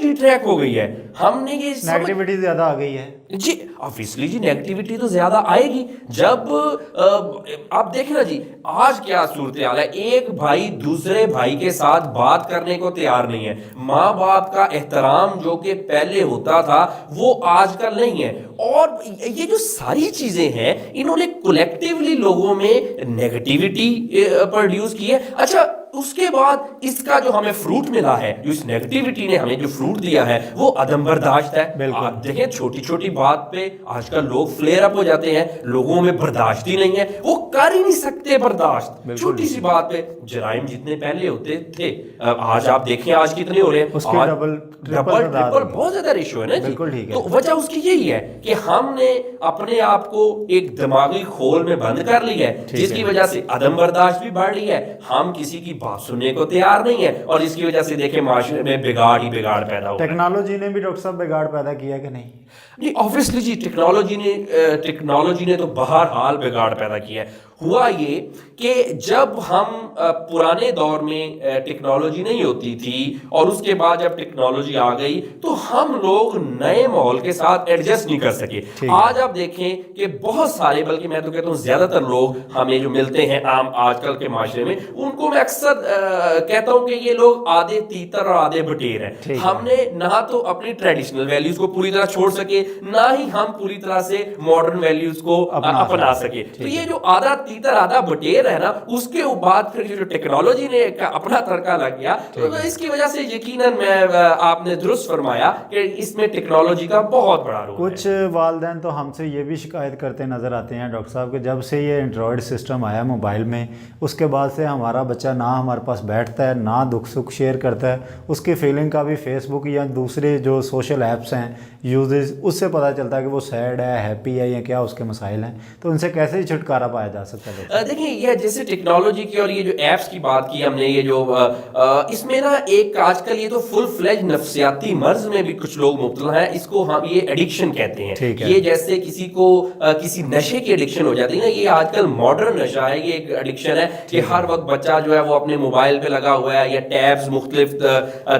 D track ہو گئی ہے. ہم نے یہ نیگیٹیوٹی زیادہ آ گئی ہے. جی obviously جی نیگیٹیوٹی تو زیادہ آئے گی. جب آپ دیکھیں نا جی آج کیا صورتحال ہے, ایک بھائی دوسرے بھائی کے ساتھ بات کرنے کو تیار نہیں ہے. ماں باپ کا احترام جو کہ پہلے ہوتا تھا وہ آج کل نہیں ہے. اور یہ جو ساری چیزیں ہیں انہوں نے کولیکٹیولی لوگوں میں نیگیٹیوٹی پروڈیوس کی ہے. اچھا اس کے بعد اس کا جو ہمیں فروٹ ملا ہے, جو اس نیگیٹیوٹی نے ہمیں جو فروٹ دیا ہے وہ عدم برداشت ہے. آپ دیکھیں چھوٹی چھوٹی بات پہ آج کل لوگ فلیئر اپ ہو جاتے ہیں, لوگوں میں برداشت ہی نہیں ہے, وہ کر ہی نہیں سکتے برداشت. چھوٹی سی بات پہ جرائم جتنے پہلے ہوتے تھے آج آپ دیکھیں آج کتنے ہو رہے ہیں, ڈبل ٹرپل بہت زیادہ ریشو ہے نا جی. تو وجہ اس کی یہی ہے کہ ہم نے اپنے آپ کو ایک دماغی کھول میں بند کر لیا ہے, جس کی وجہ سے عدم برداشت بھی بڑھ رہی ہے. ہم کسی کی بات سننے کو تیار نہیں ہے اور اس کی وجہ سے دیکھیں معاشرے میں بگاڑ ہی بگاڑ پیدا ہو. ٹیکنالوجی نے بھی ڈاکٹر صاحب بگاڑ پیدا کیا کہ نہیں؟ جی obviously جی ٹیکنالوجی نے تو بہرحال بگاڑ پیدا کیا ہے. ہوا یہ کہ جب ہم پرانے دور میں ٹیکنالوجی نہیں ہوتی تھی اور اس کے بعد جب ٹیکنالوجی آ گئی تو ہم لوگ نئے ماحول کے ساتھ ایڈجسٹ نہیں کر سکے. آج آپ دیکھیں کہ بہت سارے, بلکہ میں تو کہتا ہوں زیادہ تر لوگ ہمیں جو ملتے ہیں عام آج کل کے معاشرے میں, ان کو میں اکثر کہتا ہوں کہ یہ لوگ آدھے تیتر اور آدھے بٹیر ہیں. ہم نے نہ تو اپنی ٹریڈیشنل ویلیوز کو پوری طرح چھوڑ سکے, نہ ہی ہم پوری طرح سے ماڈرن ویلیوز کو اپنا سکے. تو یہ جو آدھا تیتر آدھا بٹیر ہے نا, اس کے بعد پھر جو ٹیکنالوجی نے اپنا ترکہ لگ گیا, تو اس کی وجہ سے یقیناً آپ نے درست فرمایا کہ اس میں ٹیکنالوجی کا بہت بڑا رول ہے. کچھ والدین تو ہم سے یہ بھی شکایت کرتے نظر آتے ہیں ڈاکٹر صاحب کہ جب سے یہ اینڈرائڈ سسٹم آیا موبائل میں, اس کے بعد سے ہمارا بچہ نہ ہمارے پاس بیٹھتا ہے, نہ دکھ سکھ شیئر کرتا ہے. اس کی فیلنگ کا بھی فیس بک یا دوسرے جو سوشل ایپس ہیں یوزز, اس سے پتہ چلتا ہے کہ وہ سیڈ ہے, ہیپی ہے, یا کیا اس کے مسائل ہیں. تو ان سے کیسے چھٹکارا پایا جا سکتا ہے؟ دیکھیں یہ جیسے ٹیکنالوجی کی اور یہ جو ایپس کی بات کی ہم نے, یہ جو اس میں نا ایک آج کل یہ تو فل فلیج نفسیاتی مرض میں بھی کچھ لوگ مبتلا ہیں. اس کو ہم یہ ایڈکشن کہتے ہیں. یہ جیسے کسی کو کسی نشے کی ایڈکشن ہو جاتی ہے نا, یہ آج کل ماڈرن نشہ ہے, یہ ایک ایڈکشن ہے کہ ہر وقت بچہ جو ہے وہ اپنے موبائل پہ لگا ہوا ہے یا ٹیبز مختلف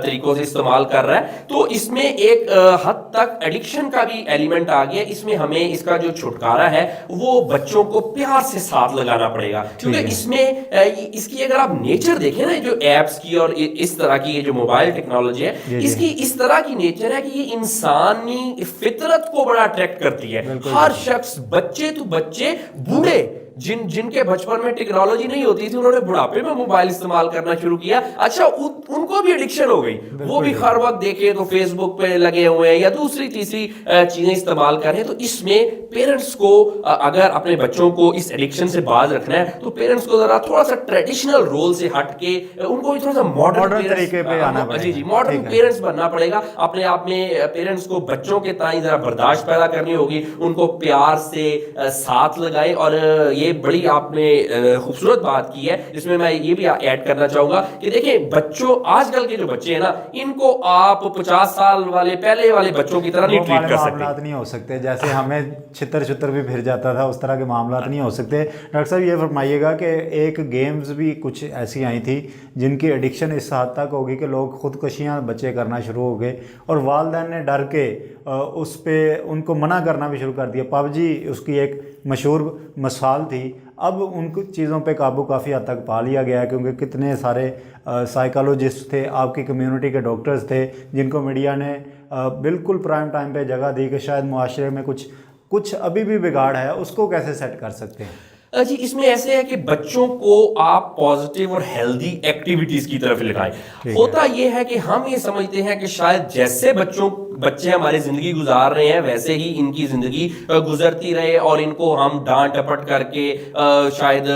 طریقوں سے استعمال کر رہا ہے. تو اس میں ایک حد تک ایڈکشن کا بھی ایلیمنٹ آ گیا. اس میں ہمیں اس کا جو چھٹکارا ہے وہ بچوں کو پیار سے ساتھ لگانا پڑے گا, کیونکہ اس میں اس کی اگر آپ نیچر دیکھیں نا, جو ایپس کی اور اس طرح کی یہ جو موبائل ٹیکنالوجی ہے, اس کی اس طرح کی نیچر ہے کہ یہ انسانی فطرت کو بڑا اٹریکٹ کرتی ہے. ہر شخص, بچے تو بچے, بوڑھے جن کے بچپن میں ٹیکنالوجی نہیں ہوتی تھی, انہوں نے بڑھاپے میں موبائل استعمال کرنا شروع کیا. اچھا ان کو بھی ایڈکشن ہو گئی, وہ بھی ہر وقت دیکھیں تو فیس بک پہ لگے ہوئے ہیں یا دوسری تیسری چیزیں استعمال کر رہے ہیں. تو اس میں پیرنٹس کو اگر اپنے بچوں کو اس ایڈکشن سے باز رکھنا ہے تو پیرنٹس کو ذرا تھوڑا سا ٹریڈیشنل رول سے ہٹ کے ان کو تھوڑا سا ماڈرن طریقے پہ آنا پڑے گا. جی ماڈرن پیرنٹس بننا پڑے گا. اپنے آپ میں پیرنٹس کو بچوں کے تئیں ذرا برداشت پیدا کرنی ہوگی, ان کو پیار سے ساتھ لگائیں. اور یہ بڑی آپ نے خوبصورت بات کی ہے جس میں یہ بھی ایڈ کرنا چاہوں گا کہ دیکھیں بچوں, آج کل کے جو بچے ہیں نا, ان کو آپ 50 سال والے پہلے والے بچوں کی طرح نہیں ٹریٹ کر سکتے. معاملات نہیں ہو سکتے جیسے ہمیں چھتر بھی پھر جاتا تھا, اس طرح کے معاملات نہیں ہو سکتے. ڈاکٹر صاحب یہ فرمائیے گا کہ ایک گیمز بھی کچھ ایسی آئی تھی جن کی ایڈکشن اس حد تک ہوگی کہ لوگ خودکشیاں بچے کرنا شروع ہو گئے اور والدین نے ڈر کے اس پہ ان کو منع کرنا بھی شروع کر دیا. پب جی اس کی ایک مشہور مثال تھی. اب ان کو چیزوں پہ قابو کافی حد تک پا لیا گیا ہے, کیونکہ کتنے سارے سائیکالوجسٹ تھے, آپ کی کمیونٹی کے ڈاکٹرز تھے, جن کو میڈیا نے بالکل پرائم ٹائم پہ جگہ دی کہ شاید معاشرے میں کچھ ابھی بھی بگاڑ ہے, اس کو کیسے سیٹ کر سکتے ہیں؟ جی اس میں ایسے ہے کہ بچوں کو آپ پازیٹیو اور ہیلدی ایکٹیویٹیز کی طرف لگائیں. ہوتا یہ ہے کہ ہم یہ سمجھتے ہیں کہ شاید جیسے بچے ہماری زندگی گزار رہے ہیں ویسے ہی ان کی زندگی گزرتی رہے اور ان کو ہم ڈانٹ ڈپٹ کر کے شاید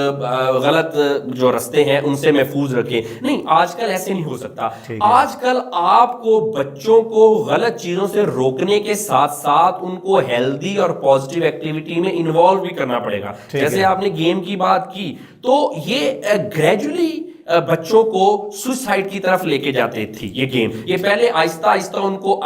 غلط جو رستے ہیں ان سے محفوظ رکھیں. نہیں, آج کل ایسے نہیں ہو سکتا. آج کل آپ کو بچوں کو غلط چیزوں سے روکنے کے ساتھ ساتھ ان کو ہیلدی اور پازیٹیو ایکٹیویٹی میں انوالو بھی کرنا پڑے گا. جیسے آپ نے گیم کی بات کی, تو یہ گریجولی بچوں کو سوسائڈ کی طرف لے کے جاتے تھی یہ گیم. یہ پہلے آہستہ آہستہ ان کو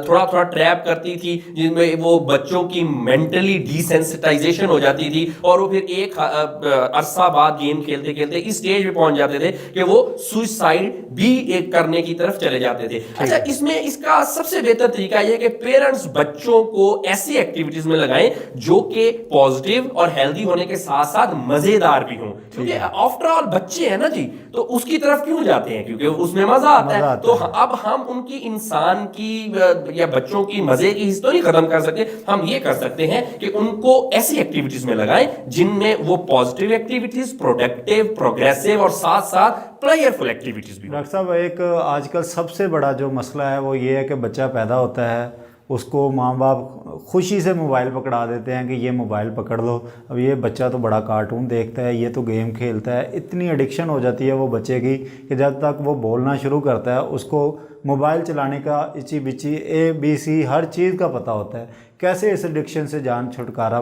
تھوڑا تھوڑا ٹریپ کرتی تھی جن میں وہ بچوں کی مینٹلی ڈیسینسٹائزیشن ہو جاتی تھی اور وہ پھر ایک عرصہ بعد گیم کھیلتے کھیلتے اس اسٹیج پہ پہنچ جاتے تھے کہ وہ سوسائڈ بھی ایک کرنے کی طرف چلے جاتے تھے. اچھا اس میں اس کا سب سے بہتر طریقہ یہ کہ پیرنٹس بچوں کو ایسی ایکٹیویٹیز میں لگائیں جو کہ پازیٹیو اور ہیلدی ہونے کے ساتھ ساتھ مزیدار بھی ہوں, کیونکہ آفٹر آل بچے ہیں نا جی, تو اس کی طرف کیوں جاتے ہیں, کیونکہ اس میں مزہ آتا ہے. تو اب ہم ان کی انسان کی یا بچوں کی مزے کی حصہ تو نہیں ختم کر سکتے, ہم یہ کر سکتے ہیں کہ ان کو ایسی ایکٹیویٹیز میں لگائیں جن میں وہ پازیٹیو ایکٹیویٹیز, پروڈکٹیو, پروگریسو اور ساتھ ساتھ پلیئرفل ایکٹیویٹیز بھی. ڈاکٹر صاحب ایک آج کل سب سے بڑا جو مسئلہ ہے وہ یہ ہے کہ بچہ پیدا ہوتا ہے, اس کو ماں باپ خوشی سے موبائل پکڑا دیتے ہیں کہ یہ موبائل پکڑ لو. اب یہ بچہ تو بڑا کارٹون دیکھتا ہے, یہ تو گیم کھیلتا ہے, اتنی ایڈکشن ہو جاتی ہے وہ بچے کی کہ جب تک وہ بولنا شروع کرتا ہے اس کو موبائل چلانے کا اچی بچی ABC ہر چیز کا پتہ ہوتا ہے. کیسے اس ایڈکشن سے جان چھٹکارا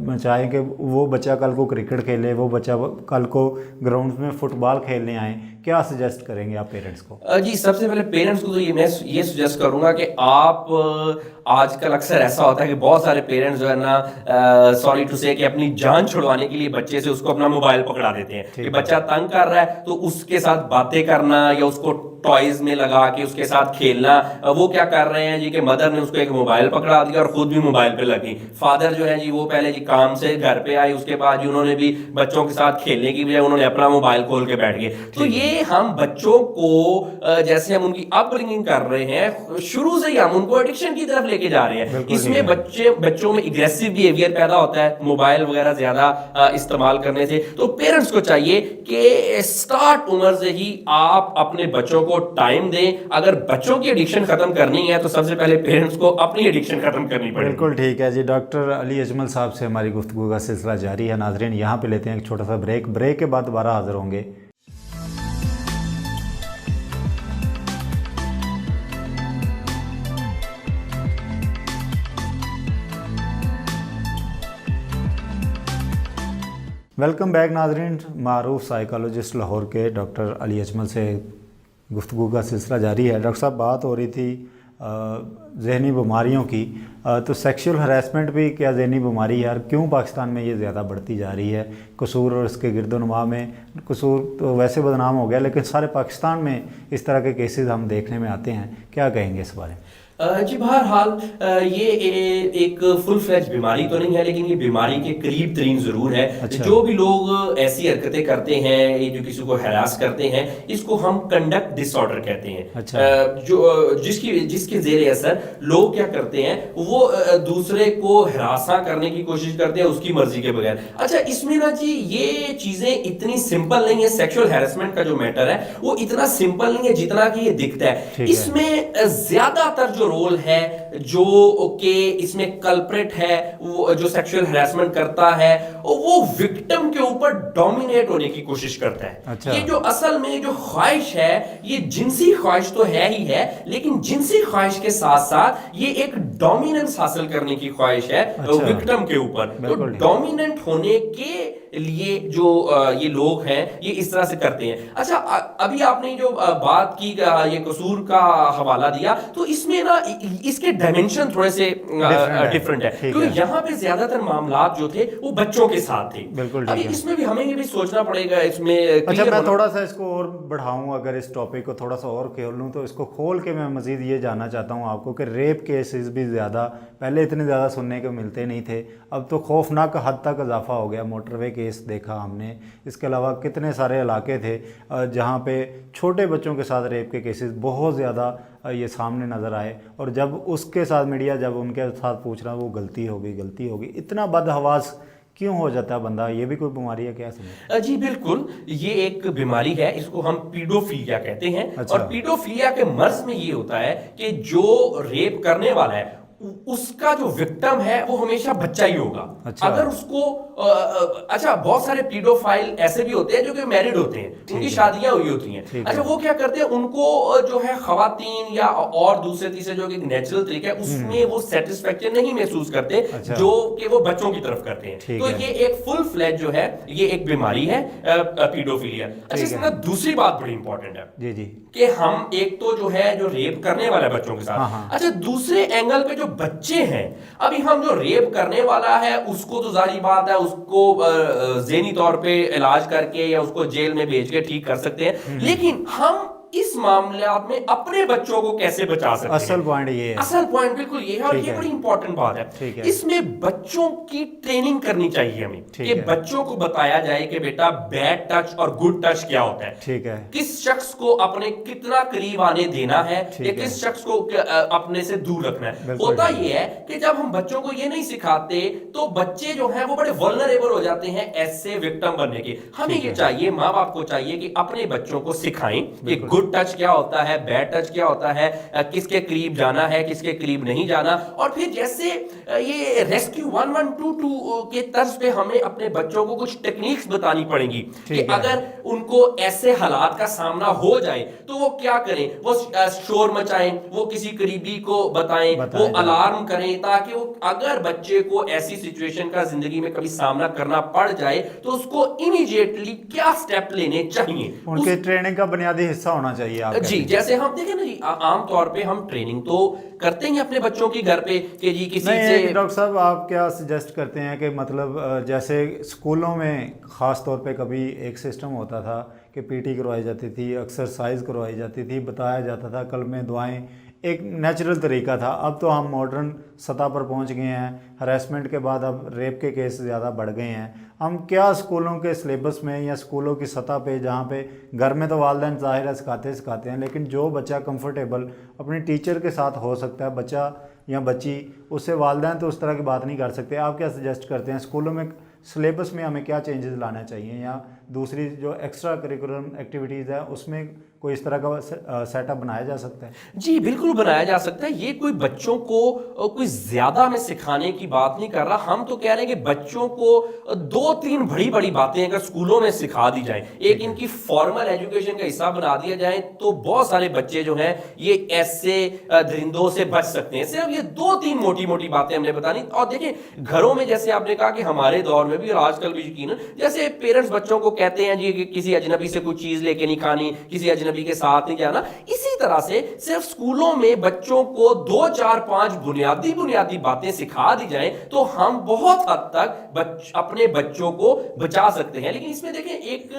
بچائیں کہ وہ بچہ کل کو کرکٹ کھیلے, وہ بچہ کل کو گراؤنڈ میں فٹ بال کھیلنے آئیں, کیا سجیسٹ کریں گے آپ پیرنٹس کو؟ جی سب سے پہلے پیرنٹس کو تو میں یہ سجیسٹ کروں گا کہ آپ آج کل اکثر ایسا ہوتا ہے کہ بہت سارے پیرنٹس جو ہے نا سوری ٹو سے کہ اپنی جان چھڑوانے کے لیے بچے سے اس کو اپنا موبائل پکڑا دیتے ہیں کہ بچہ تنگ کر رہا ہے تو اس کے ساتھ باتیں کرنا یا اس کو ٹوائز میں لگا کے اس کے ساتھ کھیلنا. وہ کیا کر رہے ہیں جی کہ مدر نے اس کو ایک موبائل پکڑا دیا اور خود بھی موبائل پہ لگی. فادر جو ہے جی وہ پہلے جی کام سے گھر پہ آئے, اس کے بعد جی انہوں نے بھی بچوں کے ساتھ کھیلنے کی بجائے انہوں نے اپنا موبائل کھول کے بیٹھ گئے. تو یہ ہم بچوں کو جیسے ہم ان کی اپ برنگنگ کر رہے ہیں شروع سے ہی ہم ان کو ایڈکشن کی طرف لے کے جا رہے ہیں. اس میں بچوں میں اگریسو بیہیویئر پیدا ہوتا ہے موبائل وغیرہ زیادہ استعمال کرنے سے. تو پیرنٹس کو چاہیے کہ سٹارٹ عمر سے ہی آپ اپنے بچوں کو ٹائم دیں. اگر بچوں کی ایڈکشن ختم کرنی ہے تو سب سے پہلے پیرنٹس کو اپنی ایڈکشن ختم کرنی پڑے. بالکل ٹھیک ہے جی. ڈاکٹر علی اجمل صاحب سے ہماری گفتگو کا سلسلہ جاری ہے. ناظرین یہاں پہ لیتے ہیں ایک چھوٹا سا بریک کے بعد دوبارہ حاضر ہوں گے. ویلکم بیک ناظرین. معروف سائیکالوجسٹ لاہور کے ڈاکٹر علی اجمل سے گفتگو کا سلسلہ جاری ہے. ڈاکٹر صاحب بات ہو رہی تھی ذہنی بیماریوں کی, تو سیکشول ہراسمنٹ بھی کیا ذہنی بیماری ہے اور کیوں پاکستان میں یہ زیادہ بڑھتی جا رہی ہے؟ قصور اور اس کے گرد و نما میں قصور تو ویسے بدنام ہو گیا لیکن سارے پاکستان میں اس طرح کے کیسز ہم دیکھنے میں آتے ہیں, کیا کہیں گے اس بارے میں؟ جی بہرحال یہ ایک فل فلیج بیماری تو نہیں ہے لیکن یہ بیماری کے قریب ترین ضرور ہے. جو بھی لوگ ایسی حرکتیں کرتے ہیں جو کسی کو ہراس کرتے ہیں اس کو ہم کنڈکٹ ڈس آرڈر کہتے ہیں. جو جس کے زیر اثر لوگ کیا کرتے ہیں وہ دوسرے کو ہراساں کرنے کی کوشش کرتے ہیں اس کی مرضی کے بغیر. اچھا اس میں نا جی یہ چیزیں اتنی سمپل نہیں ہے. سیکشول ہراسمنٹ کا جو میٹر ہے وہ اتنا سمپل نہیں ہے جتنا کہ یہ دکھتا ہے. اس میں زیادہ تر جو رول ہے جو کہ اس میں کلپریٹ ہے وہ جو سیکشول ہراسمنٹ کرتا ہے وہ وکٹم کے اوپر ڈومینیٹ ہونے کی کوشش کرتا ہے. یہ جو اصل میں جو خواہش ہے یہ جنسی خواہش تو ہے ہی ہے لیکن جنسی خواہش کے ساتھ ساتھ یہ ایک ڈومیننس حاصل کرنے کی خواہش ہے وکٹم کے اوپر. تو ڈومیننٹ ہونے کے لیے جو یہ لوگ ہیں یہ اس طرح سے کرتے ہیں. اچھا ابھی آپ نے جو بات کی یہ قصور کا حوالہ دیا تو اس میں نا اس کے ڈائمنشن تھوڑے سے ڈیفرنٹ ہے کیونکہ یہاں پہ زیادہ تر معاملات جو تھے وہ بچوں کے ساتھ تھے. ابھی اس میں بھی ہمیں یہ بھی سوچنا پڑے گا اس میں. اچھا میں تھوڑا سا اس کو اور بڑھاؤں, اگر اس ٹاپک کو تھوڑا سا اور کھول لوں تو اس کو کھول کے میں مزید یہ جاننا چاہتا ہوں آپ کو کہ ریپ کیسز بھی زیادہ پہلے اتنے زیادہ سننے کو ملتے نہیں تھے, اب تو خوفناک حد تک اضافہ ہو گیا. موٹر وے کیس دیکھا ہم نے, اس کے علاوہ کتنے سارے علاقے تھے جہاں پہ چھوٹے بچوں کے ساتھ ریپ کے کیسز بہت زیادہ یہ سامنے نظر آئے اور جب اس کے ساتھ میڈیا جب ان کے ساتھ پوچھ رہا وہ غلطی ہوگی. اتنا بدحواس کیوں ہو جاتا ہے بندہ؟ یہ بھی کوئی بیماری ہے کیا سمجھیں؟ جی بالکل یہ ایک بیماری ہے, اس کو ہم پیڈوفیلیا کہتے ہیں. اور پیڈوفیلیا کے مرض میں یہ ہوتا ہے کہ جو ریپ کرنے والا ہے اس کا جو وکٹم ہے وہ ہمیشہ بچہ ہی ہوگا. اگر اس کو اچھا بہت سارے پیڈوفائل ایسے بھی ہوتے ہیں جو کہ میرڈ ہوتے ہیں, ان کی شادیاں ہوئی ہوتی ہیں. اچھا وہ کیا کرتے ہیں, ان کو جو ہے خواتین یا اور دوسرے تیسرے جو کہ نیچرل طریقہ ہے اس میں وہ سیٹسفیکشن نہیں محسوس کرتے جو کہ وہ بچوں کی طرف کرتے ہیں. تو یہ ایک فل فلیج جو ہے یہ ایک بیماری ہے پیڈوفیلیا. اچھا اس میں دوسری بات بڑی امپورٹنٹ ہے جی کہ ہم ایک تو جو ہے جو ریپ کرنے والا ہے بچوں کے ساتھ, اچھا دوسرے اینگل پہ جو بچے ہیں, ابھی ہم جو ریپ کرنے والا ہے اس کو تو ظاہری بات ہے اس کو ذہنی طور پہ علاج کر کے یا اس کو جیل میں بھیج کے ٹھیک کر سکتے ہیں, لیکن ہم اس معاملات میں اپنے بچوں کو کیسے بچا سکتے ہیں؟ اصل پوائنٹ یہ ہے, اصل پوائنٹ بالکل یہ ہے, اور یہ بڑی امپورٹنٹ بات ہے. اس میں بچوں کی ٹریننگ کرنی چاہیے ہمیں کہ بچوں کو بتایا جائے کہ بیٹا بیڈ ٹچ اور گڈ ٹچ کیا ہوتا ہے, ٹھیک ہے, کس شخص کو اپنے کتنا قریب آنے دینا ہے یا کس شخص کو اپنے سے دور رکھنا ہے. ہوتا یہ ہے کہ جب ہم بچوں کو یہ نہیں سکھاتے تو بچے جو ہیں وہ بڑے ولنریبل ہو جاتے ہیں ایسے وکٹم بننے کے. ہمیں یہ چاہیے, ماں باپ کو چاہیے کہ اپنے بچوں کو سکھائیں کہ گڈ ٹچ کیا ہوتا ہے, بیڈ ٹچ کیا ہوتا ہے, کس کے قریب جانا ہے, کس کے قریب نہیں جانا. اور پھر جیسے یہ ریسکیو 1122 کے طرز پہ ہمیں اپنے بچوں کو کچھ ٹیکنیکس بتانی پڑیں گی کہ اگر ان کو ایسے حالات کا سامنا ہو جائے تو وہ کیا کریں. وہ شور مچائیں, وہ کسی قریبی کو بتائیں, وہ الارم کریں, تاکہ وہ اگر بچے کو ایسی سچویشن کا زندگی میں کبھی سامنا کرنا پڑ جائے تو اس کو امیڈیٹلی کیا سٹیپ لینے چاہیے. ان کے ٹریننگ کا بنیادی حصہ ہونا چاہیے. جی جیسے ہم دیکھیں نا جی, عام طور پہ ہم ٹریننگ تو کرتے ہیں اپنے بچوں کی گھر پہ کہ جی کسی سے. ڈاکٹر صاحب آپ کیا سجیسٹ کرتے ہیں کہ مطلب جیسے اسکولوں میں خاص طور پہ کبھی ایک سسٹم ہوتا تھا کہ پی ٹی کروائی جاتی تھی, ایکسرسائز کروائی جاتی تھی, بتایا جاتا تھا کلمے دعائیں, ایک نیچرل طریقہ تھا. اب تو ہم ماڈرن سطح پر پہنچ گئے ہیں, ہراسمنٹ کے بعد اب ریپ کے کیس زیادہ بڑھ گئے ہیں. ہم کیا اسکولوں کے سلیبس میں یا اسکولوں کی سطح پہ, جہاں پہ گھر میں تو والدین ظاہر ہے سکھاتے ہیں, لیکن جو بچہ کمفرٹیبل اپنی ٹیچر کے ساتھ ہو سکتا ہے, بچہ یا بچی, اس سے والدین تو اس طرح کی بات نہیں کر سکتے. آپ کیا سجیسٹ کرتے ہیں اسکولوں میں سلیبس میں ہمیں کیا چینجز لانا چاہیے, یا دوسری جو ایکسٹرا کریکولم ایکٹیویٹیز ہے اس میں کوئی اس طرح کا سیٹ اپ بنایا جا سکتا ہے؟ جی بالکل بنایا جا سکتا ہے. یہ کوئی بچوں کو کوئی زیادہ میں سکھانے کی بات نہیں کر رہا, ہم تو کہہ رہے ہیں کہ بچوں کو 2-3 بڑی باتیں اگر اسکولوں میں سکھا دی جائیں, ایک ان کی فارمل ایجوکیشن کا حصہ بنا دیا جائے, تو بہت سارے بچے جو ہیں یہ ایسے درندوں سے بچ سکتے ہیں. صرف یہ 2-3 موٹی باتیں ہم نے بتانی. اور دیکھیں گھروں میں, جیسے آپ نے کہا کہ ہمارے دور میں بھی اور آج کل بھی یقیناً, جیسے پیرنٹس بچوں کو کہتے ہیں جی کہ کسی اجنبی سے کوئی چیز لے کے نہیں کھانی, کسی اجنبی کے ساتھ نہیں جانا, اسی طرح سے صرف اسکولوں میں بچوں کو 2-4-5 بنیادی باتیں سکھا دی جائیں تو ہم بہت حد تک اپنے بچوں کو بچا سکتے ہیں. لیکن اس میں دیکھیں ایک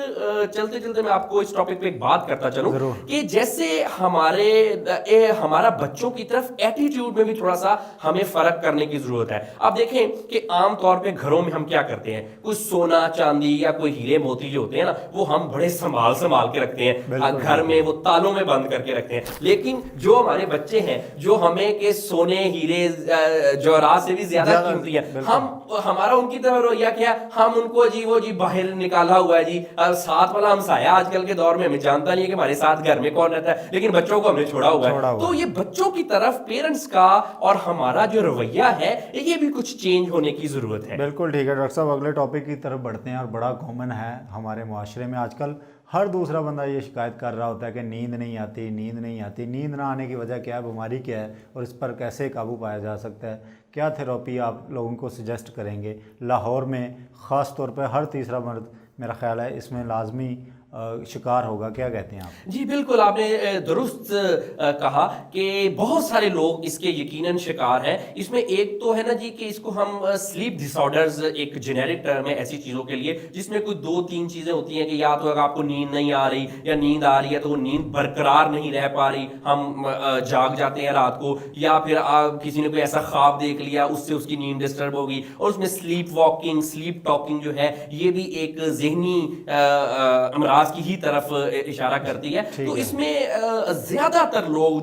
چلتے میں آپ کو اس ٹاپک پہ ایک بات کرتا چلوں کہ جیسے ہمارا بچوں کی طرف ایٹیٹیوڈ میں بھی تھوڑا سا ہمیں فرق کرنے کی ضرورت ہے. آپ دیکھیں کہ عام طور پہ گھروں میں ہم کیا کرتے ہیں, کوئی سونا چاندی یا کوئی ہیرے موتی جو ہوتے ہیں نا, وہ ہم بڑے سنبھال کے رکھتے ہیں گھر میں, وہ تالوں میں بند کر کے رکھتے ہیں. لیکن جو ہمارے بچے ہیں جو ہمیں کہ سونے ہیرے جوہرات سے بھی زیادہ قیمتی ہیں, ہمارا ان کی طرف رویہ کیا, ہم ان کو جی باہر نکالا ہوا ہے جی, ساتھ والا ہمسایہ آج کل کے دور میں ہمیں جانتا نہیں ہے کہ ہمارے ساتھ گھر میں کون رہتا ہے, لیکن بچوں کو ہم نے چھوڑا ہوا ہے. تو یہ بچوں کی طرف پیرنٹس کا اور ہمارا جو رویہ ہے یہ بھی کچھ چینج ہونے کی ضرورت ہے. بالکل ٹھیک ہے ڈاکٹر صاحب, اگلے ٹاپک کی طرف بڑھتے ہیں. اور بڑا کامن ہے ہمارے معاشرے میں آج کل, ہر دوسرا بندہ یہ شکایت کر رہا ہوتا ہے کہ نیند نہیں آتی. نیند نہ آنے کی وجہ کیا ہے, بیماری کیا ہے, اور اس پر کیسے قابو پایا جا سکتا ہے, کیا تھراپی آپ لوگوں کو سجیسٹ کریں گے؟ لاہور میں خاص طور پہ ہر تیسرا مرد میرا خیال ہے اس میں لازمی شکار ہوگا. کیا کہتے ہیں آپ؟ جی بالکل آپ نے درست کہا کہ بہت سارے لوگ اس کے یقیناً شکار ہیں. اس میں ایک تو ہے نا جی کہ اس کو ہم سلیپ ڈس آرڈرز, ایک جنیرک ٹرم ہے ایسی چیزوں کے لیے جس میں کوئی 2-3 چیزیں ہوتی ہیں کہ یا تو اگر آپ کو نیند نہیں آ رہی یا نیند آ رہی ہے تو وہ نیند برقرار نہیں رہ پا رہی, ہم جاگ جاتے ہیں رات کو, یا پھر کسی نے کوئی ایسا خواب دیکھ لیا اس سے اس کی نیند ڈسٹرب ہوگی. اور اس میں سلیپ واکنگ, سلیپ ٹاکنگ جو ہے یہ بھی ایک ذہنی امراض امراض کی ہی طرف اشارہ کرتی ہے. تو اس میں زیادہ تر لوگ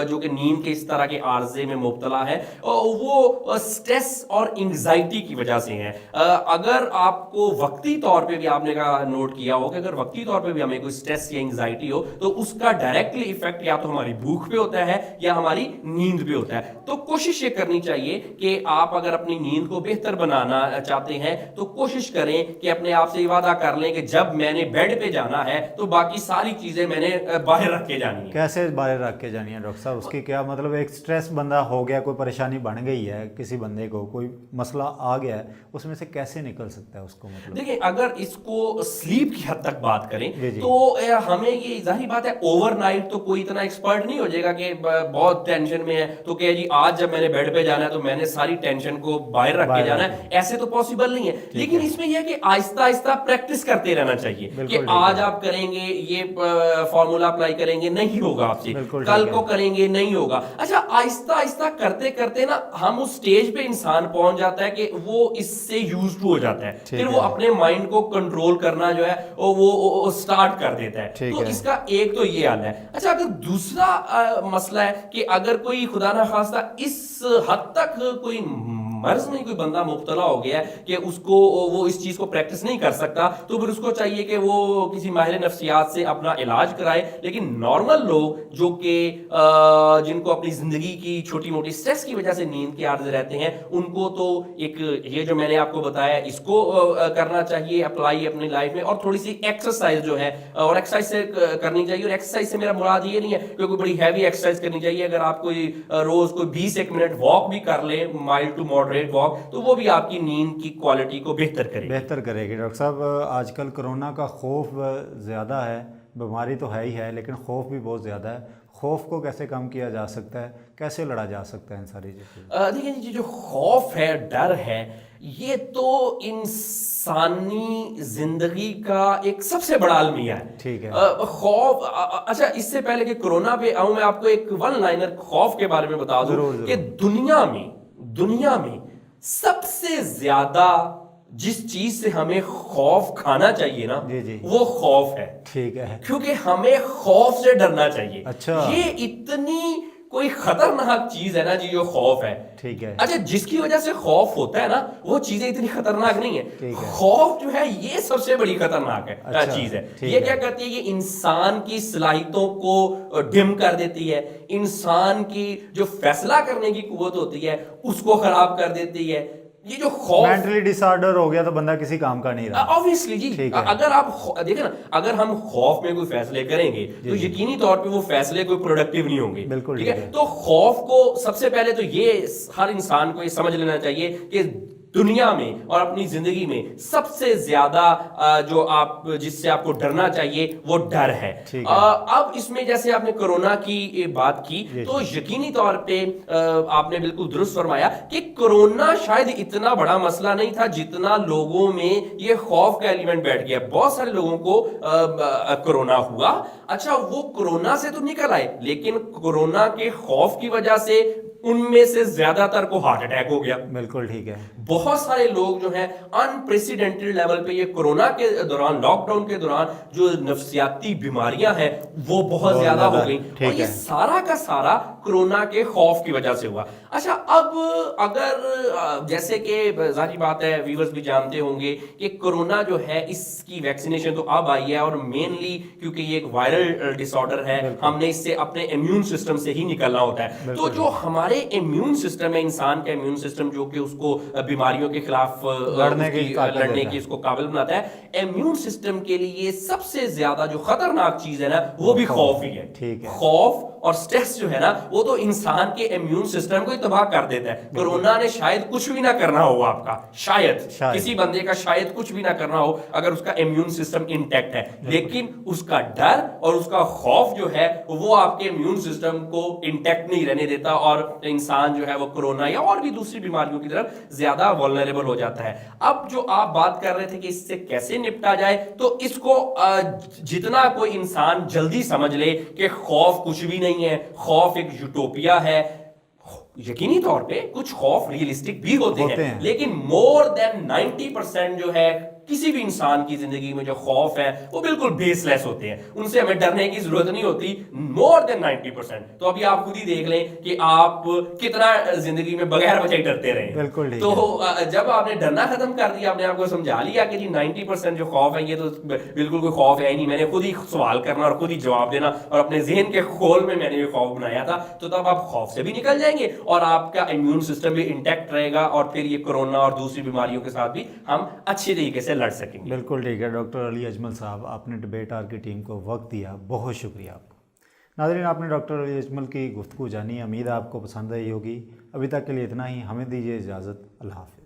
جو کہ نیند کے اس طرح کے عارضے میں مبتلا ہے وہ سٹریس اور انگزائٹی کی وجہ سے ہیں. اگر آپ کو وقتی طور پہ بھی آپ نے کہا نوٹ کیا ہو کہ اگر وقتی طور پہ بھی ہمیں کوئی سٹریس یا انگزائٹی ہو تو اس کا ڈائریکٹلی ایفیکٹ یا تو ہماری بھوک پہ ہوتا ہے یا ہماری نیند پہ ہوتا ہے. تو کوشش یہ کرنی چاہیے کہ آپ اگر اپنی نیند کو بہتر بنانا چاہتے ہیں تو کوشش کریں کہ اپنے آپ سے یہ وعدہ کر لیں کہ جب میں نے بیڈ پہ جانا ہے تو باقی ساری چیزیں میں نے باہر رکھ کے جانی ہے. کیسے باہر رکھ کے جانی ہے ڈاکٹر صاحب؟ اس کی کیا مطلب؟ ایک سٹریس بندہ ہو گیا، کوئی پریشانی بن گئی ہے کسی بندے کو، کوئی مسئلہ آ گیا ہے، اس میں سے کیسے نکل سکتا ہے اس کو؟ مطلب دیکھیں اگر اس کو سلیپ کی حد تک بات کریں تو ہمیں یہ ظاہری بات ہے اوور نائٹ تو کوئی اتنا ایکسپرٹ نہیں ہو جائے گا کہ بہت ٹینشن میں ہے تو کہ جی آج جب میں نے بیڈ پہ جانا ہے تو میں نے ساری ٹینشن کو باہر رکھ کے جانا ہے. ایسے تو پاسبل نہیں ہے. لیکن اس میں یہ ہے کہ آہستہ آہستہ پریکٹس کرتے رہنا چاہیے کہ آج آپ کریں گے یہ فارمولا اپلائی کریں گے نہیں ہوگا آپ سے، کل کو کریں گے نہیں ہوگا. اچھا آہستہ آہستہ کرتے کرتے نا ہم اس سٹیج پہ انسان پہنچ جاتا ہے کہ وہ اس سے یوزڈ ہو جاتا ہے، پھر وہ اپنے مائنڈ کو کنٹرول کرنا جو ہے وہ سٹارٹ کر دیتا ہے. تو اس کا ایک تو یہ حل ہے. اچھا اگر دوسرا مسئلہ ہے کہ اگر کوئی خدا نہ خواستہ اس حد تک کوئی مرض میں کوئی بندہ مبتلا ہو گیا ہے کہ اس کو وہ اس چیز کو پریکٹس نہیں کر سکتا تو پھر اس کو چاہیے کہ وہ کسی ماہر نفسیات سے اپنا علاج کرائے. لیکن نارمل لوگ جو کہ جن کو اپنی زندگی کی چھوٹی موٹی سٹریس کی وجہ سے نیند کے عارضے رہتے ہیں ان کو تو ایک یہ جو میں نے آپ کو بتایا اس کو کرنا چاہیے اپلائی اپنی لائف میں. اور تھوڑی سی ایکسرسائز جو ہے اور ایکسرسائز سے کرنی چاہیے. اور ایکسرسائز سے میرا مراد یہ نہیں ہے کہ کوئی بڑی ہیوی ایکسرسائز کرنی چاہیے. اگر آپ کوئی روز کوئی 20 منٹ واک بھی کر لیں، مائلڈ ٹو ماڈریٹ واک، تو وہ بھی آپ کی نیند کی کوالٹی کو بہتر کرے گی. ڈاکٹر صاحب آج کل کرونا کا خوف زیادہ ہے، بیماری تو ہے ہی ہے لیکن خوف بھی بہت زیادہ ہے. خوف کو کیسے کم کیا جا سکتا ہے، کیسے لڑا جا سکتا ہے ان ساری چیزوں؟ دیکھیں جی جو خوف ہے، ڈر ہے، یہ تو انسانی زندگی کا ایک سب سے بڑا المیہ ہے. ٹھیک ہے. خوف اچھا اس سے پہلے کہ کرونا پہ آؤں میں آپ کو ایک ون لائنر خوف کے بارے میں بتا دوں کہ دنیا میں سب سے زیادہ جس چیز سے ہمیں خوف کھانا چاہیے نا وہ خوف ہے. ٹھیک ہے. کیونکہ ہمیں خوف سے ڈرنا چاہیے. اچھا یہ اتنی کوئی خطرناک چیز ہے نا جی جو خوف ہے. ٹھیک ہے. اچھا جس کی وجہ سے خوف ہوتا ہے نا وہ چیزیں اتنی خطرناک نہیں ہے. خوف جو ہے یہ سب سے بڑی خطرناک چیز ہے. یہ کیا کرتی ہے؟ یہ انسان کی صلاحیتوں کو ڈم کر دیتی ہے، انسان کی جو فیصلہ کرنے کی قوت ہوتی ہے اس کو خراب کر دیتی ہے. یہ جو خوف مینٹلی ڈس آرڈر ہو گیا تو بندہ کسی کام کا نہیں رہا. obviously جی اگر آپ دیکھیں نا اگر ہم خوف میں کوئی فیصلے کریں گے تو یقینی طور پہ وہ فیصلے کوئی پروڈکٹیو نہیں ہوں گے. بالکل ٹھیک ہے. تو خوف کو سب سے پہلے تو یہ ہر انسان کو یہ سمجھ لینا چاہیے کہ دنیا میں اور اپنی زندگی میں سب سے زیادہ جو آپ جس سے آپ کو ڈرنا چاہیے وہ ڈر ہے. اب اس میں جیسے آپ نے کرونا کی بات کی تو یقینی طور پہ آپ نے بالکل درست فرمایا کہ کرونا شاید اتنا بڑا مسئلہ نہیں تھا جتنا لوگوں میں یہ خوف کا ایلیمنٹ بیٹھ گیا. بہت سارے لوگوں کو کرونا ہوا. اچھا وہ کرونا سے تو نکل آئے لیکن کرونا کے خوف کی وجہ سے ان میں سے زیادہ تر کو ہارٹ اٹیک ہو گیا. بالکل ٹھیک ہے. بہت سارے لوگ جو ہیں انپریسیڈنٹڈ لیول پہ یہ کرونا کے دوران لاک ڈاؤن کے دوران جو نفسیاتی بیماریاں ہیں وہ بہت زیادہ ہو گئی اور یہ سارا کا سارا کرونا کے خوف کی وجہ سے ہوا. اچھا اب اگر جیسے کہ ظاہری بات ہے ویورز بھی جانتے ہوں گے کہ کرونا جو ہے اس کی ویکسینیشن تو اب آئی ہے اور مینلی کیونکہ یہ ایک وائرل ڈس آرڈر ہے ہم نے اس سے اپنے امیون سسٹم سے ہی نکلنا ہوتا ہے. تو جو ہمارے امیون سسٹم ہے انسان کا امیون سسٹم جو کہ اس کو بیماریوں کے خلاف لڑنے کی اس کو قابل بناتا ہے. امیون سسٹم کے لیے سب سے زیادہ جو خطرناک چیز ہے نا وہ بھی خوف ہی ہے. خوف اور سٹریس جو ہے نا وہ تو انسان کے امیون سسٹم کو تباہ کر دیتا ہے. کرونا نے شاید کچھ بھی نہ کرنا ہو آپ کا، شاید کسی بندے کا شاید کچھ بھی نہ کرنا ہو اگر اس کا امیون سسٹم انٹیکٹ ہے، لیکن اس کا ڈر اور اس کا خوف جو ہے وہ آپ کے امیون سسٹم کو انٹیکٹ نہیں رہنے دیتا اور انسان جو ہے وہ کرونا یا اور بھی دوسری بیماریوں کی طرف زیادہ vulnerable ہو جاتا ہے. اب جو آپ بات کر رہے تھے کہ اس سے کیسے نپٹا جائے تو اس کو جتنا کوئی انسان جلدی سمجھ لے کہ خوف کچھ بھی نہیں ہے، خوف ایک یوٹوپیا ہے. یقینی طور پہ کچھ خوف ریئلسٹک بھی ہوتے ہیں لیکن more than 90% جو ہے کسی بھی انسان کی زندگی میں جو خوف ہے وہ بالکل بیس لیس ہوتے ہیں, ان سے ہمیں ڈرنے کی ضرورت نہیں ہوتی more than 90%. تو ابھی آپ خود ہی دیکھ لیں کہ آپ کتنا زندگی میں بغیر وجہ ڈرتے رہے. بالکل. تو جب آپ نے ڈرنا ختم کر دیا, آپ نے آپ کو سمجھا لیا کہ جی 90% جو خوف ہے یہ تو بالکل کوئی خوف ہے ہی نہیں, میں نے خود ہی سوال کرنا اور خود ہی جواب دینا اور اپنے ذہن کے خول میں نے یہ خوف بنایا تھا, تو تب آپ خوف سے بھی نکل جائیں گے اور آپ کا امیون سسٹم بھی انٹیکٹ رہے گا, اور پھر یہ کورونا اور دوسری بیماریوں کے ساتھ بھی ہم اچھی طریقے سے لڑ سکیں گے. بالکل ٹھیک ہے ڈاکٹر علی اجمل صاحب, آپ نے ڈبیٹ آر کی ٹیم کو وقت دیا, بہت شکریہ آپ کو. ناظرین, آپ نے ڈاکٹر علی اجمل کی گفتگو جانی, امید ہے آپ کو پسند آئی ہوگی. ابھی تک کے لیے اتنا ہی, ہمیں دیجیے اجازت. اللہ حافظ.